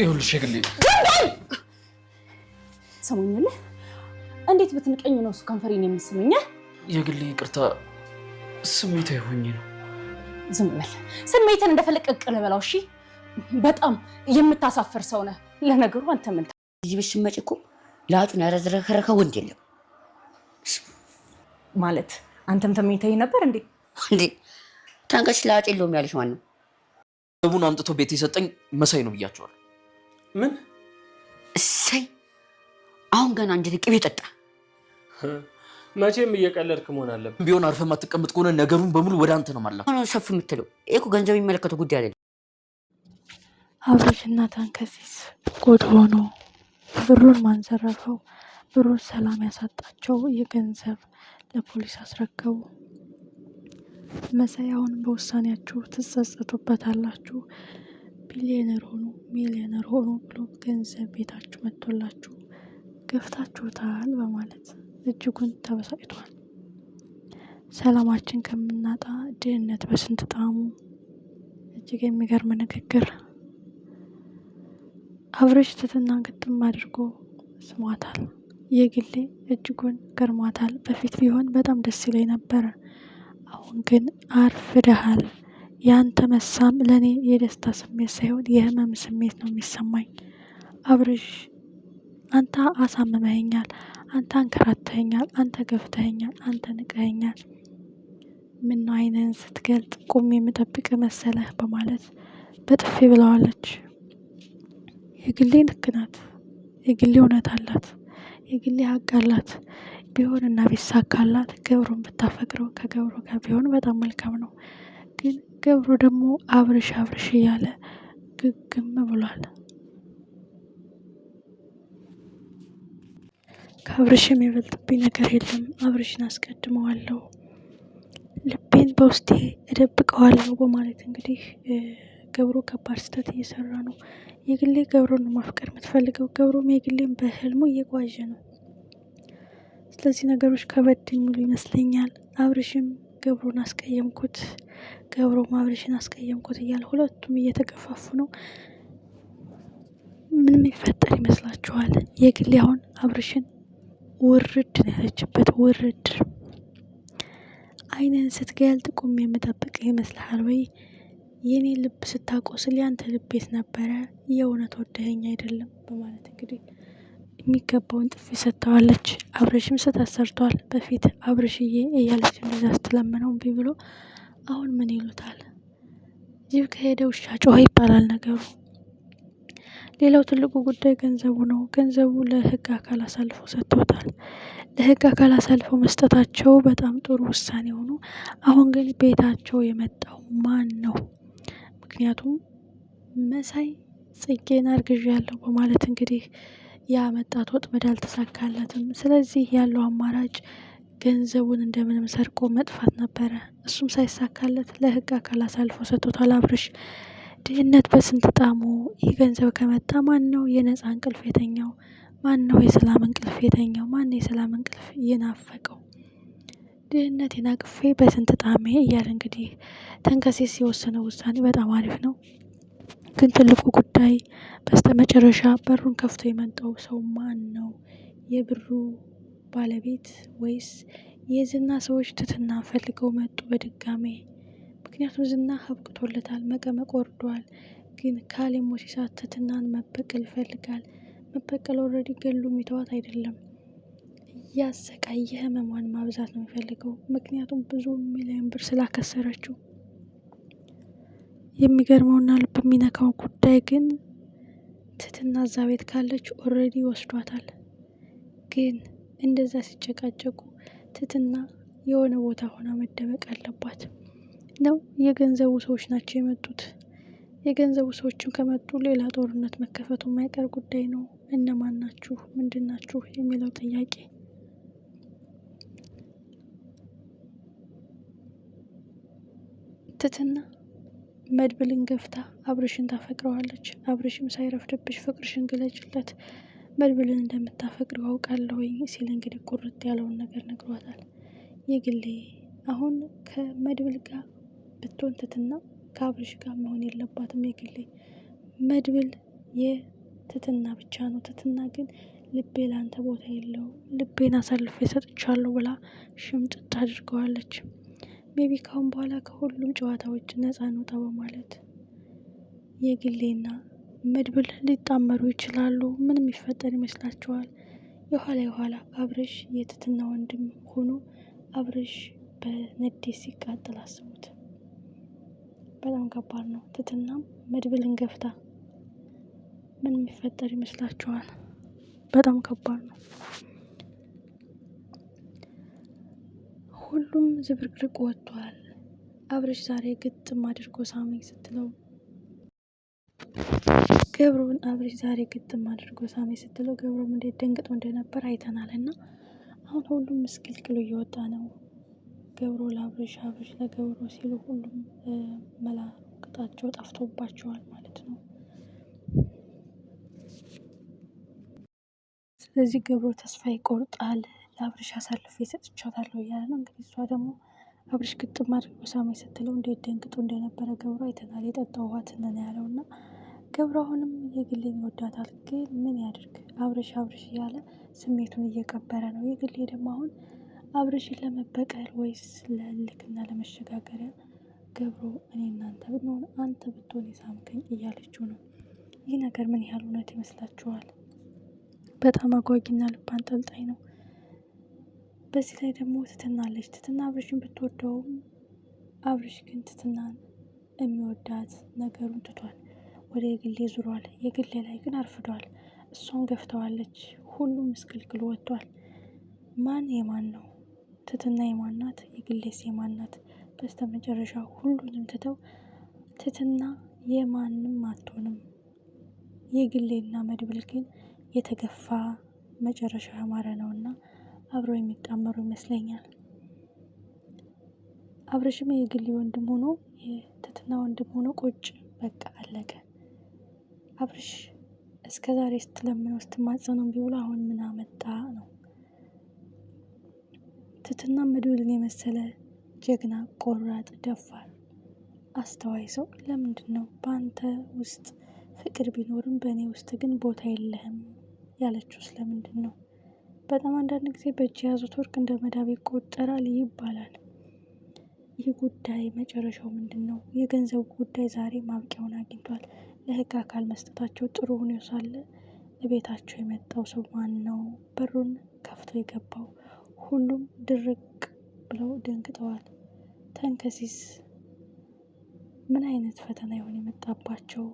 ይኸውልሽ የግሌ ሰሞኑን እንዴት ብትንቀኝ ነው እሱ ከንፈሬን የምስመኝ? የግሌ ይቅርታ ስሜታዊ ሆኜ ነው። ዝም በል። ስሜትን እንደፈለቀቅ ለበላው። እሺ በጣም የምታሳፍር ሰው ነህ። ለነገሩ አንተ ምን እዚህ ብትመጪ እኮ ላጡን ያረዝረከረከ ወንድ የለም ማለት አንተም ተመኝተኸኝ ነበር እንዴ? ታንቀሽ ላጥ የለውም ያለሽ ማን ነው? ገንዘቡን አምጥቶ ቤት የሰጠኝ መሳይ ነው ብያቸዋለሁ። ምን እሰይ አሁን ገና አንድ ቅቤ ጠጣ። መቼም እየቀለድክ መሆን አለበት። ቢሆን አርፈህ የማትቀመጥ ከሆነ ነገሩን በሙሉ ወደ አንተ ነው ማለት ነው። ሰፍ የምትለው እኮ ገንዘብ የሚመለከተው ጉዳይ አይደለም። አብርሽና ታንከሲስ ጉድ ሆኖ ብሩን ማንዘረፈው ብሩን ሰላም ያሳጣቸው የገንዘብ ለፖሊስ አስረከቡ። መሳያውን በውሳኔያችሁ ትጸጸቱበታላችሁ። ቢሊዮነር ሆኑ ሚሊዮነር ሆኑ ብሎ ገንዘብ ቤታችሁ መጥቶላችሁ ገፍታችሁታል በማለት እጅጉን ተበሳጭቷል። ሰላማችን ከምናጣ ድህነት በስንት ጣሙ። እጅግ የሚገርም ንግግር። አብርሽ ትትናን ግጥም አድርጎ ስሟታል። የግሌ እጅጉን ገርሟታል። በፊት ቢሆን በጣም ደስ ይለኝ ነበረ። አሁን ግን አርፍደሃል። ያንተ መሳም ለኔ የደስታ ስሜት ሳይሆን የህመም ስሜት ነው የሚሰማኝ። አብርሽ አንተ አሳምመኸኛል፣ አንተ አንከራተኸኛል፣ አንተ ገፍተኸኛል፣ አንተ ንቀኸኛል። ምነው አይንህን ስትገልጥ ቁም የምጠብቅ መሰለህ በማለት በጥፊ ብለዋለች። የግሌ ልክ ናት። የግሌ እውነት አላት። የግሌ ሀቅ አላት። ቢሆንና ቢሳካላት ገብሩን ብታፈቅረው ከገብሩ ጋር ቢሆን በጣም መልካም ነው። ግን ገብሩ ደግሞ አብርሽ አብርሽ እያለ ግግም ብሏል። ከአብርሽ የሚበልጥብኝ ነገር የለም። አብርሽን አስቀድመዋለሁ፣ ልቤን በውስጤ እደብቀዋለሁ በማለት እንግዲህ ገብሩ ከባድ ስህተት እየሰራ ነው። የግሌ ገብሩን ማፍቀር የምትፈልገው ገብሩም የግሌን በህልሙ እየጓዠ ነው። ስለዚህ ነገሮች ከበድ የሚሉ ይመስለኛል። አብርሽም ገብሩን አስቀየምኩት፣ ገብሩም አብርሽን አስቀየምኩት እያለ ሁለቱም እየተገፋፉ ነው። ምን የሚፈጠር ይመስላችኋል? የግሌ አሁን አብርሽን ውርድ ነው ያለችበት። ውርድ አይንን ስትገልጥ ቁም የምጠብቅ ይመስልሃል ወይ? የኔ ልብ ስታቆስል ያንተ ልብ የት ነበረ? የእውነት ወደኸኝ አይደለም በማለት እንግዲህ የሚገባውን ጥፊ ሰጥተዋለች። አብርሽም ስህተት ሰርቷል። በፊት አብርሽዬ እያለች እንደዛ ስትለምነው እምቢ ብሎ አሁን ምን ይሉታል? ጅብ ከሄደ ውሻ ጮኸ ይባላል ነገሩ። ሌላው ትልቁ ጉዳይ ገንዘቡ ነው። ገንዘቡ ለህግ አካል አሳልፈው ሰጥቶታል። ለህግ አካል አሳልፈው መስጠታቸው በጣም ጥሩ ውሳኔ ሆኖ፣ አሁን ግን ቤታቸው የመጣው ማን ነው? ምክንያቱም መሳይ ጽጌን አርግዣለሁ በማለት እንግዲህ ያመጣት ወጥመድ አልተሳካለትም። ስለዚህ ያለው አማራጭ ገንዘቡን እንደምንም ሰርቆ መጥፋት ነበረ። እሱም ሳይሳካለት ለህግ አካል አሳልፎ ሰጥቶታል። አብርሽ ድህነት በስንት ጣሙ። ይህ ገንዘብ ከመጣ ማን ነው የነፃ እንቅልፍ የተኛው? ማን ነው የሰላም እንቅልፍ የተኛው? ማን ነው የሰላም እንቅልፍ የናፈቀው? ድህነት የናቅፌ በስንት ጣሜ እያለ እንግዲህ ተንከሴስ የወሰነው ውሳኔ በጣም አሪፍ ነው። ግን ትልቁ ጉዳይ በስተመጨረሻ በሩን ከፍቶ የመጣው ሰው ማን ነው? የብሩ ባለቤት ወይስ የዝና ሰዎች ትትና ፈልገው መጡ በድጋሜ? ምክንያቱም ዝና አብቅቶለታል፣ መቀመቅ ወርዷል። ግን ካሌብ ሞሲሳ ትትናን መበቀል ይፈልጋል። መበቀል ኦልሬዲ ገሉ የሚተዋት አይደለም፣ እያሰቃየ ህመሟን ማብዛት ነው የሚፈልገው። ምክንያቱም ብዙ ሚሊዮን ብር ስላከሰረችው። የሚገርመውና ልብ የሚነካው ጉዳይ ግን ትትና እዛ ቤት ካለች ኦልሬዲ ወስዷታል። ግን እንደዛ ሲጨቃጨቁ ትትና የሆነ ቦታ ሆና መደበቅ አለባት ነው። የገንዘቡ ሰዎች ናቸው የመጡት። የገንዘቡ ሰዎችም ከመጡ ሌላ ጦርነት መከፈቱ የማይቀር ጉዳይ ነው። እነማን ናችሁ? ምንድን ናችሁ? የሚለው ጥያቄ ትትና መድብልን ገፍታ አብርሽን ታፈቅረዋለች። አብርሽም ሳይረፍድብሽ ፍቅርሽን ግለጭለት፣ መድብልን እንደምታፈቅረው አውቃለሁኝ ሲል እንግዲህ ቁርጥ ያለውን ነገር ነግሯታል። የግሌ አሁን ከመድብል ጋር ብትሆን ትትና ከአብርሽ ጋር መሆን የለባትም። የግሌ መድብል የትትና ብቻ ነው። ትትና ግን ልቤ ላንተ ቦታ የለውም፣ ልቤን አሳልፌ ሰጥቻለሁ ብላ ሽምጥጥ አድርገዋለች። ሜቢ ካሁን በኋላ ከሁሉም ጨዋታዎች ነፃ እንውጣ በማለት የግሌና መድብል ሊጣመሩ ይችላሉ። ምን የሚፈጠር ይመስላችኋል? የኋላ አብርሽ የትትና ወንድም ሆኖ አብርሽ በንዴት ሲቃጠል አስቡት። በጣም ከባድ ነው። ትትናም መድብልን ገፍታ ምን የሚፈጠር ይመስላችኋል? በጣም ከባድ ነው። ሁሉም ዝብርቅርቅ ወጥቷል። አብርሽ ዛሬ ግጥም አድርጎ ሳመኝ ስትለው ገብሩን አብርሽ ዛሬ ግጥም አድርጎ ሳመኝ ስትለው ገብሩም እንዴት ደንግጦ እንደነበር አይተናል። እና አሁን ሁሉም ምስቅልቅሉ እየወጣ ነው። ገብሩ ለአብርሽ፣ አብርሽ ለገብሩ ሲሉ ሁሉም መላቅጣቸው ጠፍቶባቸዋል ማለት ነው። ስለዚህ ገብሩ ተስፋ ይቆርጣል። ለአብርሽ አሳልፌ ሰጥቻታለሁ እያለ ነው እንግዲህ። እሷ ደግሞ አብርሽ ግጥም አድርጎ ሳመኝ ስትለው እንዴት ደንግጦ እንደነበረ ገብሩ አይተናል። የጠጣው ውሃ ትነን ያለው እና ገብሩ አሁንም የግሌን ይወዳታል። ግን ምን ያድርግ አብርሽ እያለ ስሜቱን እየቀበረ ነው። የግሌ ደግሞ አሁን አብርሽን ለመበቀል ወይስ ለልክና ለመሸጋገሪያ ገብሩ እኔ እናንተ ብንሆን አንተ ብትሆን የሳምከኝ እያለችው ነው። ይህ ነገር ምን ያህል እውነት ይመስላችኋል? በጣም አጓጊና ልብ አንጠልጣይ ነው። በዚህ ላይ ደግሞ ትትና አለች። ትትና አብርሽን ብትወደውም አብርሽ ግን ትትናን የሚወዳት ነገሩን ትቷል። ወደ የግሌ ዙሯል። የግሌ ላይ ግን አርፍዷል። እሷን ገፍተዋለች። ሁሉም ምስቅልቅሉ ወጥቷል። ማን የማን ነው? ትትና የማናት? የግሌስ የማናት? በስተ መጨረሻ ሁሉንም ትተው ትትና የማንም አትሆንም። የግሌና መድብል ግን የተገፋ መጨረሻ ያማረ ነውና አብረው የሚጣመሩ ይመስለኛል። አብርሽም የግሌ ወንድም ሆኖ የትትና ወንድም ሆኖ ቁጭ በቃ አለቀ። አብርሽ እስከ ዛሬ ስትለምነው ስትማጸነው ቢውላ አሁን ምን አመጣ ነው። ትትና መድብልን የመሰለ ጀግና፣ ቆራጥ፣ ደፋር፣ አስተዋይ ሰው ለምንድን ነው በአንተ ውስጥ ፍቅር ቢኖርም በእኔ ውስጥ ግን ቦታ የለህም ያለችው ስለምንድን ነው? በጣም አንዳንድ ጊዜ በእጅ የያዙት ወርቅ እንደ መዳብ ይቆጠራል ይባላል። ይህ ጉዳይ መጨረሻው ምንድን ነው? የገንዘቡ ጉዳይ ዛሬ ማብቂያውን አግኝቷል። ለህግ አካል መስጠታቸው ጥሩ ሆኖ ሳለ ለቤታቸው የመጣው ሰው ማን ነው? በሩን ከፍቶ የገባው? ሁሉም ድርቅ ብለው ደንግጠዋል። ተንከሲስ ምን አይነት ፈተና ይሆን የመጣባቸው?